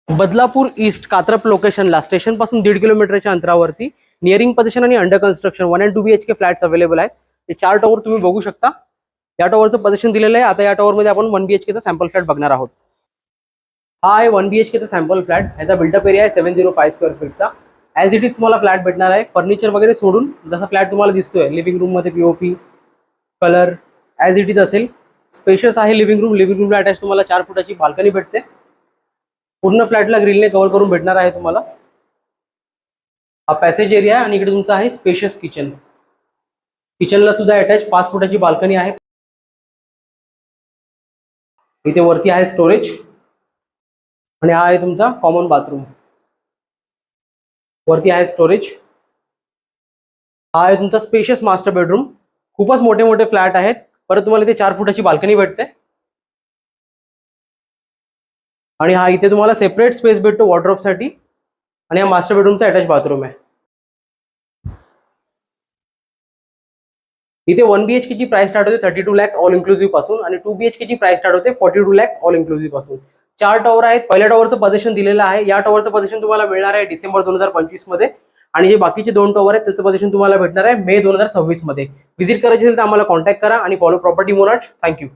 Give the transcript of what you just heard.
Badlapur east Katrap लोकेशनला station पासून 1.5 किलोमीटरच्या अंतरावरती नियरिंग पोझिशन आणि under construction 1 and 2 BHK flats available आहेत. ते 4 टॉवर तुम्ही बघू शकता. या टॉवरचं पोझिशन दिलेलं आहे. आता या टॉवरमध्ये आपण 1 BHK चा सॅम्पल फ्लॅट बघणार आहोत. हा आहे 1 BHK चा सॅम्पल फ्लॅट. याचा बिल्टअप एरिया आहे 705 स्क्वेअर फीटचा. ॲज इट इज तुम्हाला फ्लॅट भेटणार आहे. फर्निचर वगैरे सोडून जसा फ्लॅट तुम्हाला दिसतोय, लिव्हिंग रूम मध्ये POP colour as it is असेल. स्पेशियस आहे लिव्हिंग रूमला अटॅच तुम्हाला 4 फुटाची बाल्कनी भेटते. पूर्ण फ्लॅटला ग्रिलने कव्हर करून भेटणार आहे तुम्हाला. हा पॅसेज एरिया आणि इकडे तुमचा आहे स्पेशियस किचन. किचनला सुद्धा अटॅच 5 फुटाची बाल्कनी आहे. इथे वरती आहे स्टोरेज आणि हा आहे तुमचा कॉमन बाथरूम. वरती आहे स्टोरेज. हा आहे तुमचा स्पेशियस मास्टर बेडरूम. खूपच मोठे मोठे फ्लॅट आहेत. परत तुम्हाला इथे 4 फुटाची बाल्कनी भेटते आणि हा इथे तुम्हाला सेपरेट स्पेस भेटतो वॉर्डरोबसाठी आणि हा मास्टर बेडरूमचा अटॅच बाथरूम आहे. इथे 1 BHK ची प्राइस स्टार्ट होते 32 lakhs ऑल इन्क्लुसिव्ह पासून आणि 2 BHK ची प्राइस स्टार्ट होते 42 lakhs ऑल इन्क्लुसिव्ह पासून. 4 टॉवर आहेत. पहिल्या टॉवरचं पोझिशन दिलेलं आहे. या टॉवरचं पोझिशन तुम्हाला मिळणार आहे डिसेंबर 2025 मध्ये आणि जे बाकीचे 2 टॉवर आहेत त्याचं पोझिशन तुम्हाला भेटणार आहे मे 2026 मध्ये. व्हिजिट करायची असेल तर आम्हाला कॉन्टॅक्ट करा आणि फॉलो प्रॉपर्टी मोनार्च. थँक्यू.